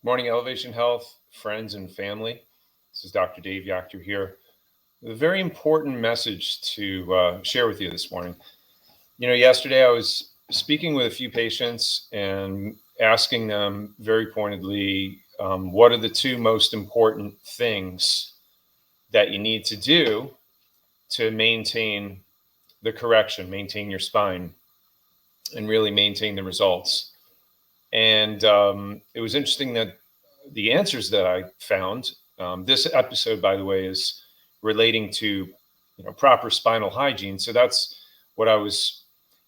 Morning, Elevation Health, friends and family. This is Dr. Dave Yachter here. A very important message to share with you this morning. Yesterday I was speaking with a few patients and asking them very pointedly, what are the two most important things that you need to do to maintain the correction, maintain your spine, and really maintain the results. And it was interesting that the answers that I found, this episode, by the way, is relating to proper spinal hygiene. So that's what I was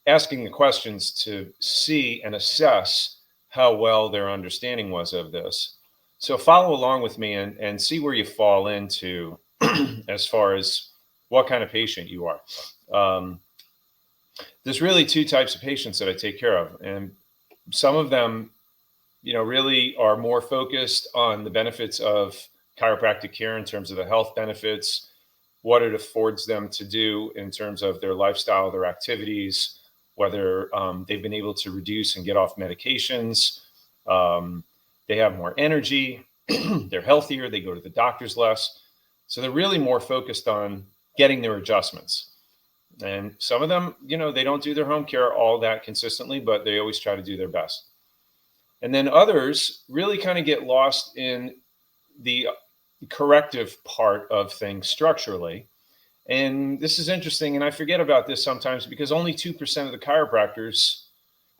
asking the questions to see and assess how well their understanding was of this. So follow along with me and see where you fall into as far as what kind of patient you are. There's really two types of patients that I take care of, and some of them really are more focused on the benefits of chiropractic care in terms of the health benefits, what it affords them to do in terms of their lifestyle, their activities, whether they've been able to reduce and get off medications. They have more energy, they're healthier, they go to the doctors less. So they're really more focused on getting their adjustments. And some of them, they don't do their home care all that consistently, but they always try to do their best. And then others really kind of get lost in the corrective part of things structurally. And this is interesting, and I forget about this sometimes because only 2% of the chiropractors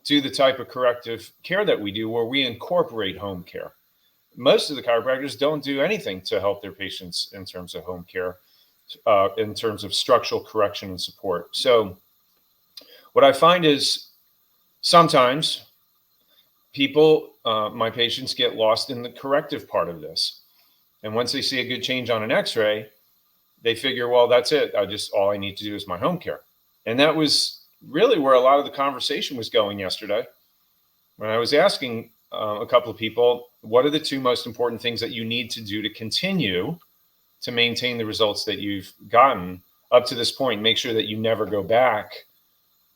do the type of corrective care that we do, where we incorporate home care. Most of the chiropractors don't do anything to help their patients in terms of home care, in terms of structural correction and support. So what I find is sometimes people, my patients, get lost in the corrective part of this. And once they see a good change on an x-ray, they figure, well, that's it. All I need to do is my home care. And that was really where a lot of the conversation was going yesterday, when I was asking a couple of people, what are the two most important things that you need to do to continue to maintain the results that you've gotten up to this point? Make sure that you never go back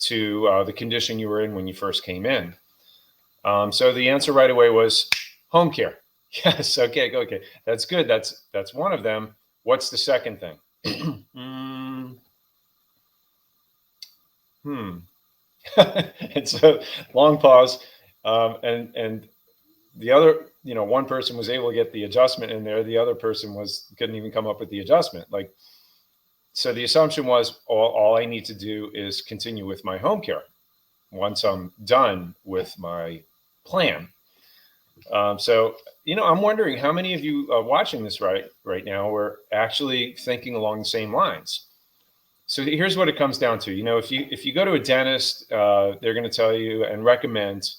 to the condition you were in when you first came in. So the answer right away was home care. Yes. Okay. That's good. That's one of them. What's the second thing? And so long pause. And the other, one person was able to get the adjustment in there. The other person couldn't even come up with the adjustment. So the assumption was all I need to do is continue with my home care once I'm done with my plan. So, I'm wondering how many of you watching this right now are actually thinking along the same lines. So here's what it comes down to. If you go to a dentist, they're going to tell you and recommend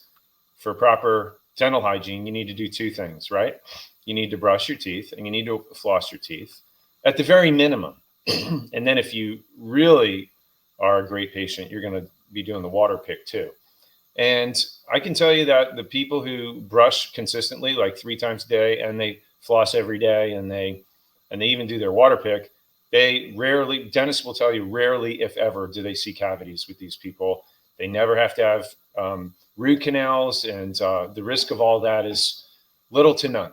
for proper dental hygiene, you need to do two things, right? You need to brush your teeth and you need to floss your teeth at the very minimum. And then if you really are a great patient, you're going to be doing the water pick too. And I can tell you that the people who brush consistently, like 3 times a day, and they floss every day, and they even do their water pick, dentists will tell you, rarely, if ever, do they see cavities with these people. They never have to have root canals, and the risk of all that is little to none.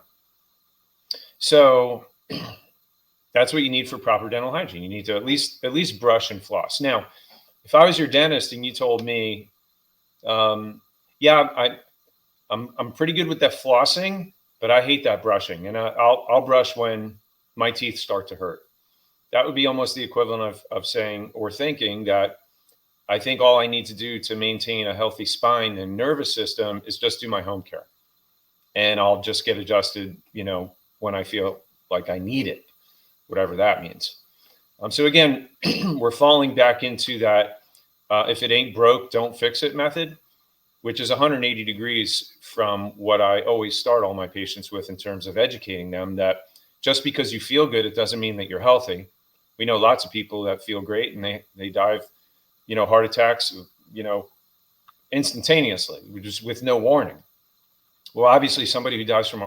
So that's what you need for proper dental hygiene. You need to at least brush and floss. Now, if I was your dentist and you told me, I'm pretty good with that flossing, but I hate that brushing, and I'll brush when my teeth start to hurt, that would be almost the equivalent of saying or thinking that I think all I need to do to maintain a healthy spine and nervous system is just do my home care, and I'll just get adjusted, when I feel like I need it, whatever that means. So again, we're falling back into that if it ain't broke, don't fix it method, which is 180 degrees from what I always start all my patients with in terms of educating them that just because you feel good, it doesn't mean that you're healthy. We know lots of people that feel great and they die of, heart attacks, instantaneously, just with no warning. Well, obviously somebody who dies from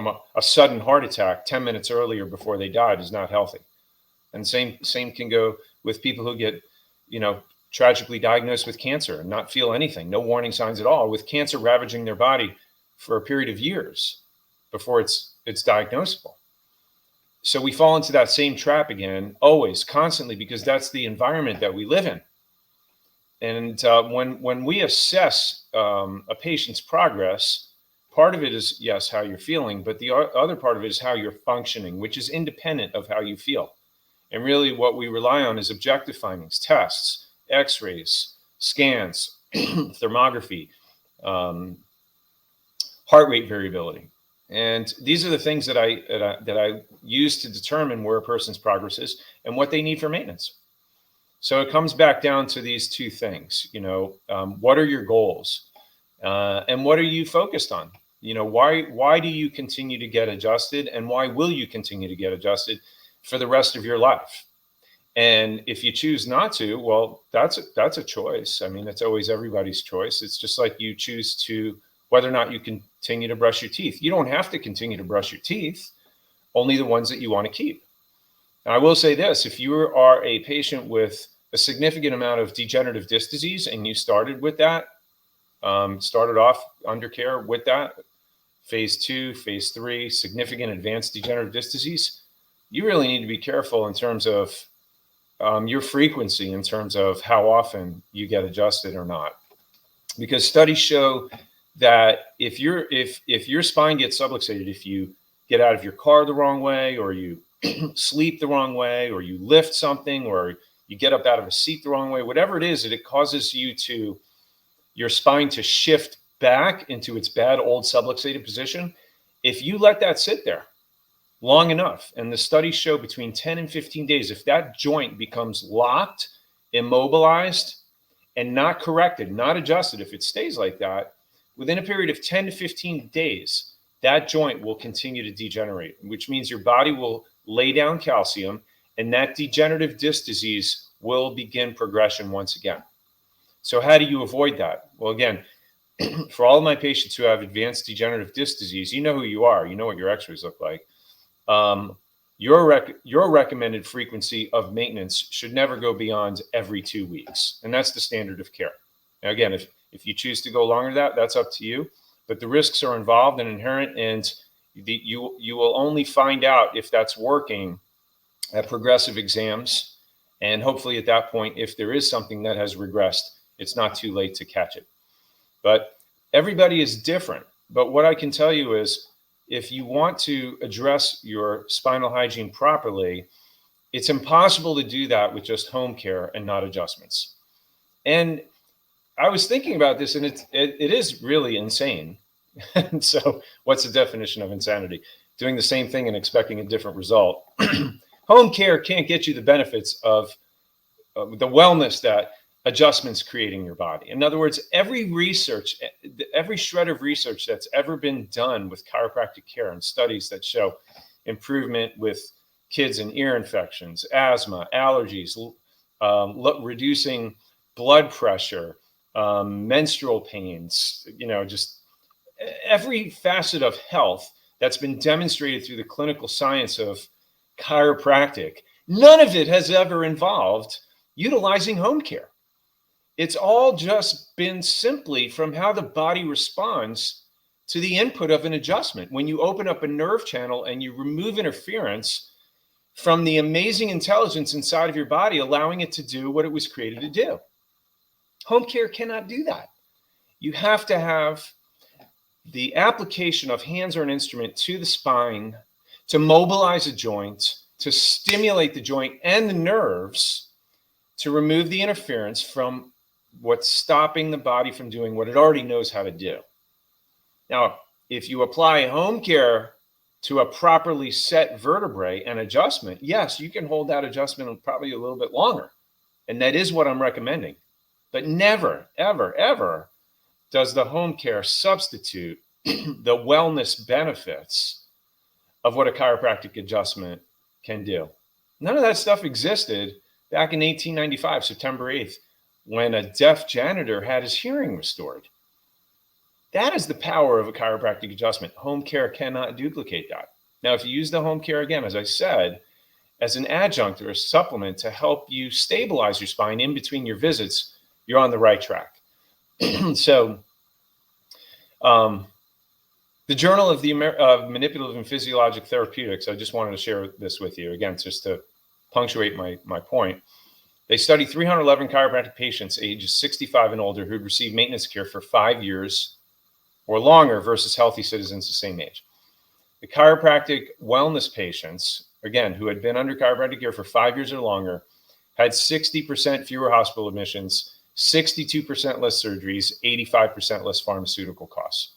a sudden heart attack 10 minutes earlier before they died is not healthy. And same can go with people who get, tragically diagnosed with cancer and not feel anything, no warning signs at all, with cancer ravaging their body for a period of years. before it's diagnosable. So we fall into that same trap again, always, constantly, because that's the environment that we live in. And when we assess a patient's progress, part of it is, yes, how you're feeling, but the other part of it is how you're functioning, which is independent of how you feel. And really what we rely on is objective findings, tests, x-rays, scans, thermography, heart rate variability. And these are the things that I use to determine where a person's progress is and what they need for maintenance. So it comes back down to these two things, what are your goals and what are you focused on? Why do you continue to get adjusted, and why will you continue to get adjusted for the rest of your life? And if you choose not to, well, that's a choice. I mean, it's always everybody's choice. It's just like you choose to whether or not you continue to brush your teeth. You don't have to continue to brush your teeth, only the ones that you want to keep. Now, I will say this, if you are a patient with a significant amount of degenerative disc disease and you started with that, started off under care with that, phase 2, phase 3, significant advanced degenerative disc disease, you really need to be careful in terms of your frequency, in terms of how often you get adjusted or not. Because studies show that if your spine gets subluxated, if you get out of your car the wrong way, or you sleep the wrong way, or you lift something, or you get up out of a seat the wrong way, whatever it is, it causes your spine to shift back into its bad old subluxated position. If you let that sit there long enough, and the studies show between 10 and 15 days, if that joint becomes locked, immobilized, and not corrected, not adjusted, if it stays like that, within a period of 10 to 15 days, that joint will continue to degenerate, which means your body will lay down calcium, and that degenerative disc disease will begin progression once again. So how do you avoid that? Well, again, for all of my patients who have advanced degenerative disc disease, you know who you are. You know what your x-rays look like. Your recommended frequency of maintenance should never go beyond every 2 weeks. And that's the standard of care. Now, again, if you choose to go longer than that, that's up to you. But the risks are involved and inherent, and you will only find out if that's working at progressive exams. And hopefully at that point, if there is something that has regressed, it's not too late to catch it. But everybody is different. But what I can tell you is, if you want to address your spinal hygiene properly, it's impossible to do that with just home care and not adjustments. And I was thinking about this, and it is really insane. And so what's the definition of insanity? Doing the same thing and expecting a different result. Home care can't get you the benefits of the wellness that adjustments create in your body. In other words, every shred of research that's ever been done with chiropractic care and studies that show improvement with kids and ear infections, asthma, allergies, reducing blood pressure, menstrual pains, just every facet of health that's been demonstrated through the clinical science of chiropractic, none of it has ever involved utilizing home care. It's all just been simply from how the body responds to the input of an adjustment. When you open up a nerve channel and you remove interference from the amazing intelligence inside of your body, allowing it to do what it was created to do. Home care cannot do that. You have to have the application of hands or an instrument to the spine to mobilize a joint, to stimulate the joint and the nerves, to remove the interference from what's stopping the body from doing what it already knows how to do. Now, if you apply home care to a properly set vertebrae and adjustment, yes, you can hold that adjustment probably a little bit longer. And that is what I'm recommending. But never, ever, ever does the home care substitute the wellness benefits of what a chiropractic adjustment can do. None of that stuff existed back in 1895, September 8th, when a deaf janitor had his hearing restored. That is the power of a chiropractic adjustment. Home care cannot duplicate that. Now, if you use the home care, again, as I said, as an adjunct or a supplement to help you stabilize your spine in between your visits, you're on the right track. So the The Journal of the Manipulative and Physiologic Therapeutics, I just wanted to share this with you, again, just to punctuate my point. They studied 311 chiropractic patients ages 65 and older who'd received maintenance care for 5 years or longer versus healthy citizens the same age. The chiropractic wellness patients, again, who had been under chiropractic care for 5 years or longer, had 60% fewer hospital admissions, 62% less surgeries, 85% less pharmaceutical costs.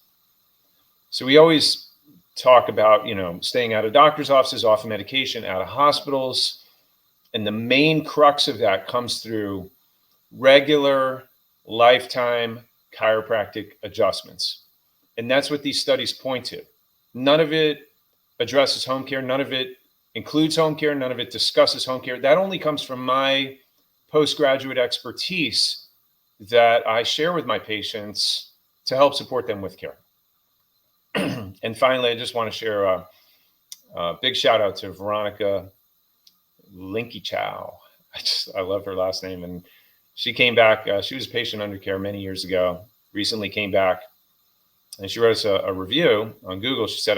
So we always talk about, staying out of doctor's offices, off of medication, out of hospitals. And the main crux of that comes through regular lifetime chiropractic adjustments. And that's what these studies point to. None of it addresses home care. None of it includes home care. None of it discusses home care. That only comes from my postgraduate expertise that I share with my patients to help support them with care. And finally, I just want to share a big shout out to Veronica Linky Chow. I love her last name. And she came back. She was a patient under care many years ago, recently came back. And she wrote us a review on Google. She said,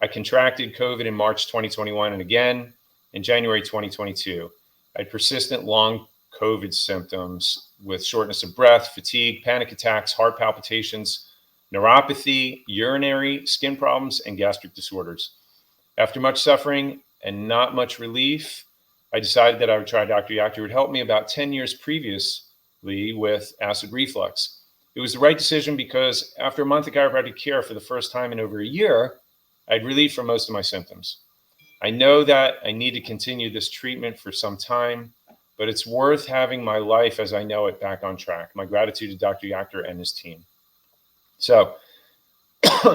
I contracted COVID in March 2021 and again in January 2022. I had persistent long COVID symptoms with shortness of breath, fatigue, panic attacks, heart palpitations, neuropathy, urinary, skin problems, and gastric disorders. After much suffering and not much relief, I decided that I would try Dr. Yachter, who had helped me about 10 years previously with acid reflux. It was the right decision because after a month of chiropractic care for the first time in over a year, I'd relieved from most of my symptoms. I know that I need to continue this treatment for some time, but it's worth having my life as I know it back on track. My gratitude to Dr. Yachter and his team. So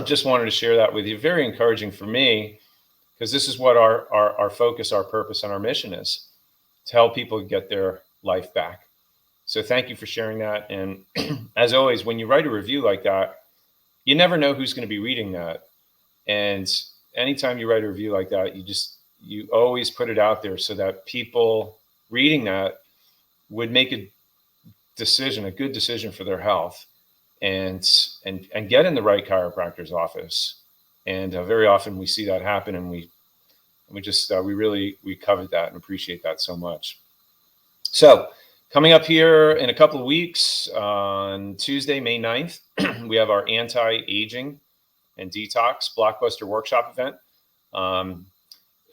just wanted to share that with you. Very encouraging for me, because this is what our focus, our purpose, and our mission is, to help people get their life back. So thank you for sharing that. And as always, when you write a review like that, you never know who's going to be reading that. And anytime you write a review like that, you always put it out there so that people reading that would make a good decision for their health and get in the right chiropractor's office. And very often we see that happen, and we covered that and appreciate that so much. So coming up here in a couple of weeks on Tuesday, May 9th, we have our anti-aging and detox blockbuster workshop event.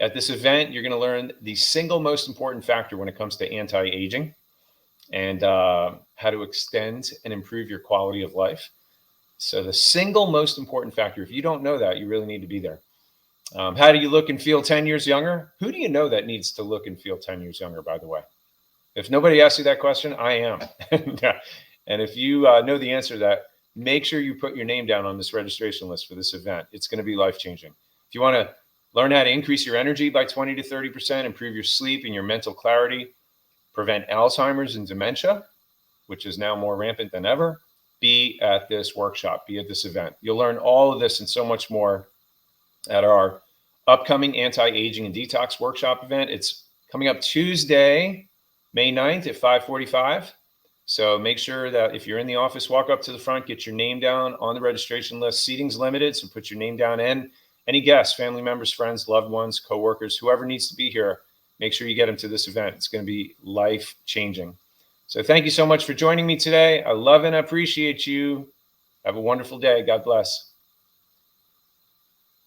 At this event, you're going to learn the single most important factor when it comes to anti-aging and how to extend and improve your quality of life. So the single most important factor, if you don't know that, you really need to be there. How do you look and feel 10 years younger? Who do you know that needs to look and feel 10 years younger, by the way? If nobody asks you that question, I am. And if you know the answer to that, make sure you put your name down on this registration list for this event. It's going to be life-changing. If you want to learn how to increase your energy by 20 to 30%, improve your sleep and your mental clarity, prevent Alzheimer's and dementia, which is now more rampant than ever, be at this workshop, be at this event. You'll learn all of this and so much more at our upcoming anti-aging and detox workshop event. It's coming up Tuesday, May 9th at 5:45. So make sure that if you're in the office, walk up to the front, get your name down on the registration list. Seating's limited, so put your name down. And any guests, family members, friends, loved ones, coworkers, whoever needs to be here, make sure you get them to this event. It's going to be life-changing. So thank you so much for joining me today. I love and appreciate you. Have a wonderful day. God bless.